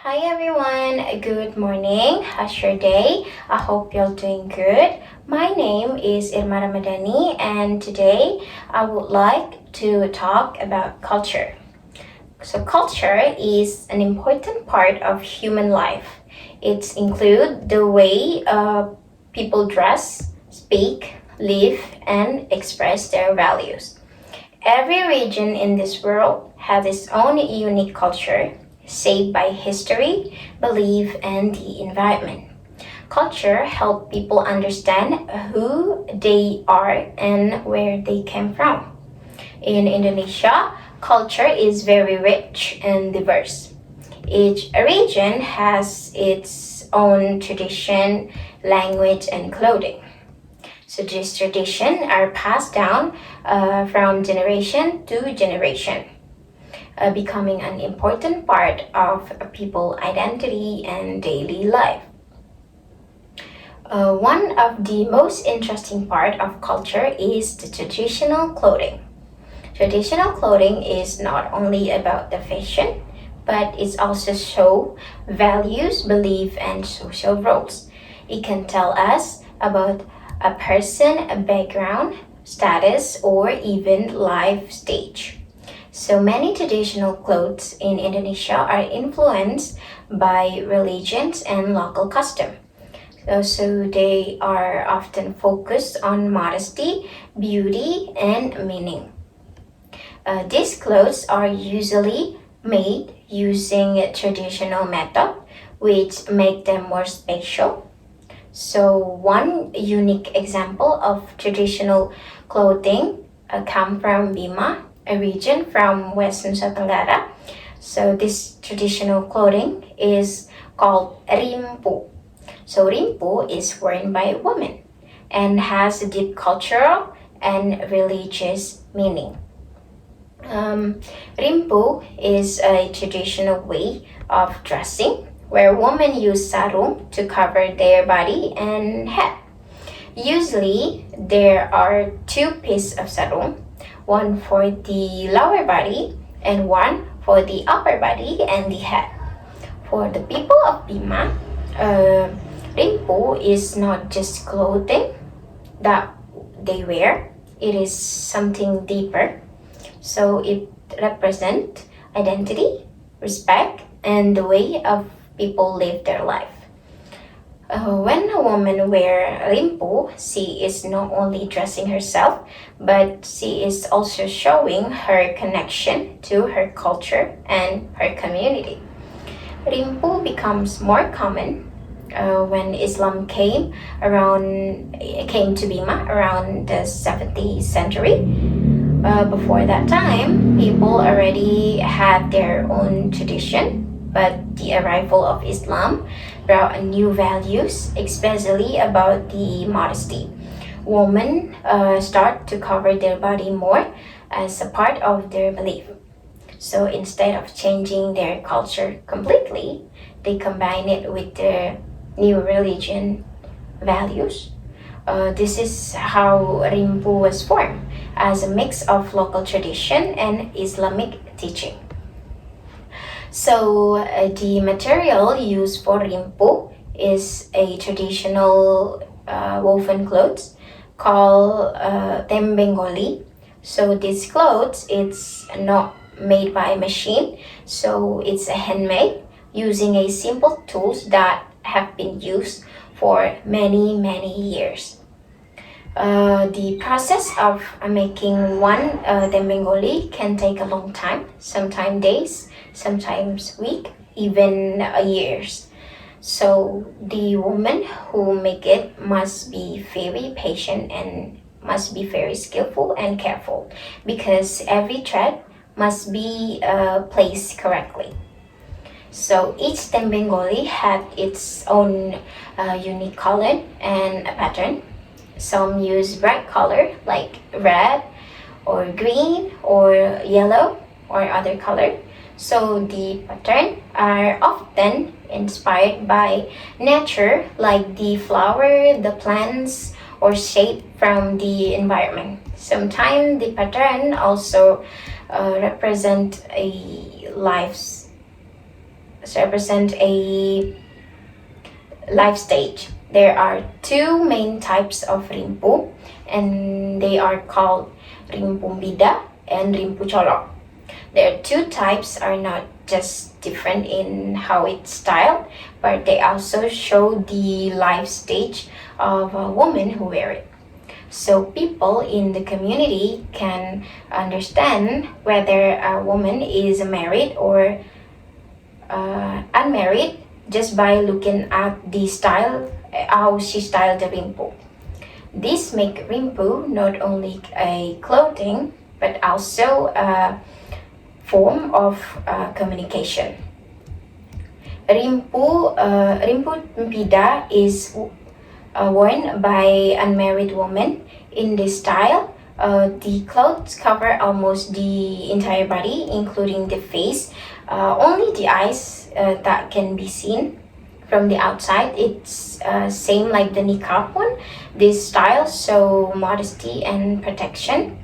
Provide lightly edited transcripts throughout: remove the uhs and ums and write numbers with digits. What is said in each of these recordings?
Hi everyone, good morning. How's your day? I hope you're doing good. My name is Irma Ramadhani, and today I would like to talk about culture. So culture is an important part of human life. It includes the way people dress, speak, live, and express their values. Every region in this world has its own unique culture, shaped by history, belief, and the environment. Culture helps people understand who they are and where they came from. In Indonesia, culture is very rich and diverse. Each region has its own tradition, language, and clothing. So these traditions are passed down from generation to generation, becoming an important part of people's identity and daily life. One of the most interesting part of culture is the traditional clothing. Traditional clothing is not only about the fashion, but it also show values, belief, and social roles. It can tell us about a person, a background, status, or even life stage. So many traditional clothes in Indonesia are influenced by religions and local custom. So they are often focused on modesty, beauty, and meaning. These clothes are usually made using a traditional method, which make them more special. So one unique example of traditional clothing come from Bima, a region from West Nusa Tenggara. So this traditional clothing is called RIMPU. So RIMPU is worn by women and has a deep cultural and religious meaning. RIMPU is a traditional way of dressing where women use sarung to cover their body and head. Usually, there are two pieces of sarung, one for the lower body and one for the upper body and the head. For the people of Bima, RIMPU is not just clothing that they wear, it is something deeper. So it represents identity, respect, and the way of people live their life. When a woman wears RIMPU, she is not only dressing herself, but she is also showing her connection to her culture and her community. RIMPU becomes more common when Islam came to Bima around the 17th century. Before that time, people already had their own tradition, but the arrival of Islam brought new values, especially about the modesty. Women start to cover their body more as a part of their belief. So instead of changing their culture completely, they combine it with their new religion values. This is how RIMPU was formed, as a mix of local tradition and Islamic teaching. So the material used for RIMPU is a traditional woven clothes called tembengoli. So this clothes it's not made by machine, so it's a handmade using a simple tools that have been used for many years. The process of making one tembengoli can take a long time, sometimes days, sometimes week, even years. So the woman who make it must be very patient and must be very skillful and careful because every thread must be placed correctly. So each tembengoli had its own unique color and a pattern. Some use bright color like red or green or yellow or other color. So the pattern are often inspired by nature like the flower, the plants, or shape from the environment. Sometimes the pattern also represent a life's represent a life stage. There are two main types of RIMPU, and they are called RIMPU Bida and RIMPU Cholo. Their two types are not just different in how it's styled, but they also show the life stage of a woman who wear it. So people in the community can understand whether a woman is married or unmarried just by looking at the style, how she styled the RIMPU. This make RIMPU not only a clothing but also a form of communication. RIMPU Mpida is worn by unmarried women. In this style, the clothes cover almost the entire body, including the face. Only the eyes that can be seen from the outside. It's same like the niqab one. This style show modesty and protection.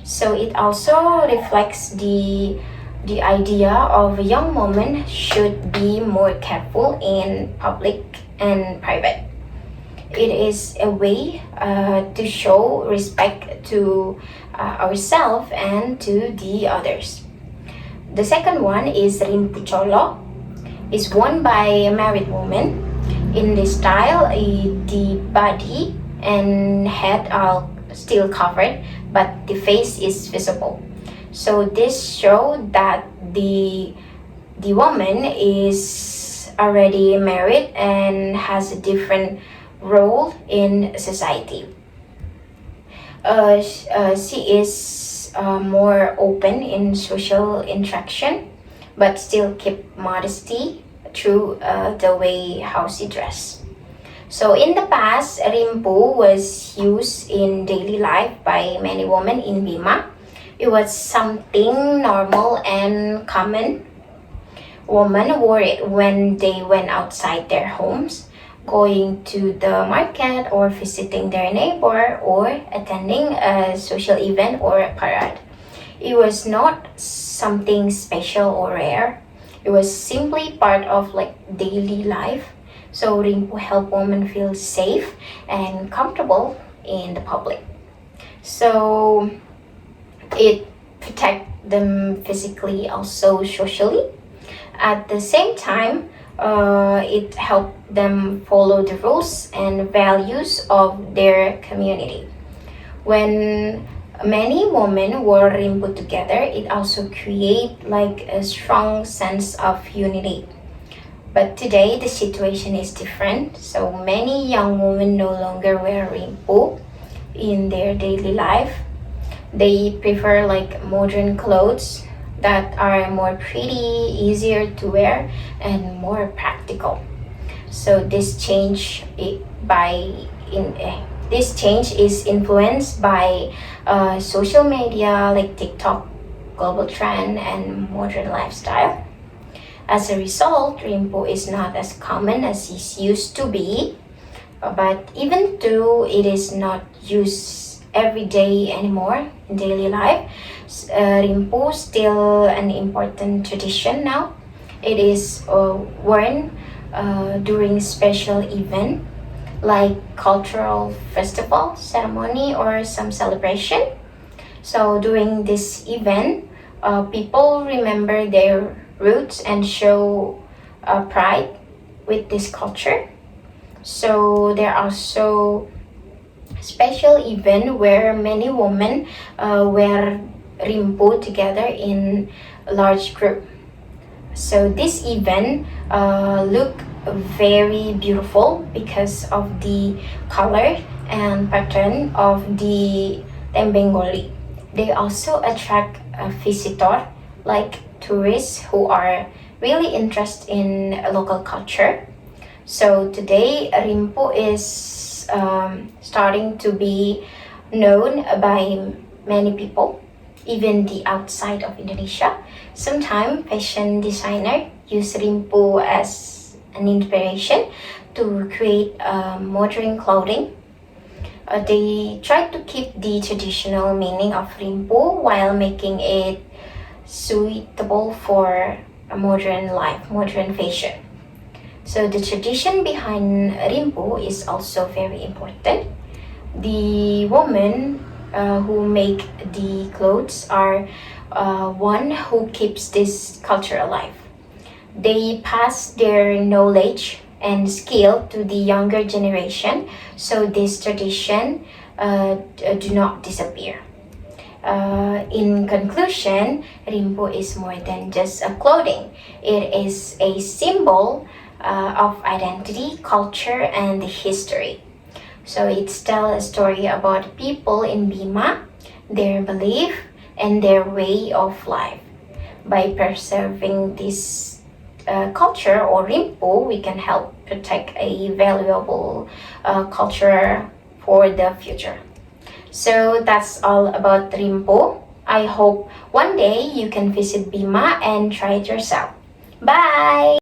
So it also reflects the idea of a young woman should be more careful in public and private. It is a way to show respect to ourselves and to the others. The second one is RIMPU Cholo. It's worn by a married woman. In this style, the body and head are still covered, but the face is visible. So this shows that the woman is already married and has a different role in society. She is more open in social interaction, but still keep modesty through the way how she dress. So in the past, RIMPU was used in daily life by many women in Bima. It was something normal and common. Women wore it when they went outside their homes, going to the market or visiting their neighbor or attending a social event or a parade. It was not something special or rare. It was simply part of daily life. So RIMPU help women feel safe and comfortable in the public. So it protect them physically, also socially. At the same time, it helped them follow the rules and values of their community. When many women wore RIMPU together, it also create a strong sense of unity. But today the situation is different. So many young women no longer wear RIMPU in their daily life. They prefer modern clothes that are more pretty, easier to wear, and more practical. So this change is influenced by social media like TikTok, global trend, and modern lifestyle. As a result, RIMPU is not as common as it used to be, but even though it is not used every day anymore in daily life, RIMPU is still an important tradition now. It is worn during special event like cultural festival, ceremony, or some celebration. So during this event, people remember their roots and show pride with this culture. So there are also special event where many women wear RIMPU together in a large group. So this event look very beautiful because of the color and pattern of the Tembengoli. They also attract visitors like tourists who are really interested in local culture. So today RIMPU is starting to be known by many people, even the outside of Indonesia. Sometimes fashion designer use RIMPU as an inspiration to create modern clothing. They try to keep the traditional meaning of RIMPU while making it suitable for a modern life, modern fashion. So the tradition behind RIMPU is also very important. The women who make the clothes are one who keeps this culture alive. They pass their knowledge and skill to the younger generation, so this tradition do not disappear. In conclusion, RIMPU is more than just a clothing. It is a symbol of identity, culture, and history. So it's tell a story about people in Bima, their belief, and their way of life. By preserving this culture or RIMPU, we can help protect a valuable culture for the future. So that's all about RIMPU. I hope one day you can visit Bima and try it yourself. Bye!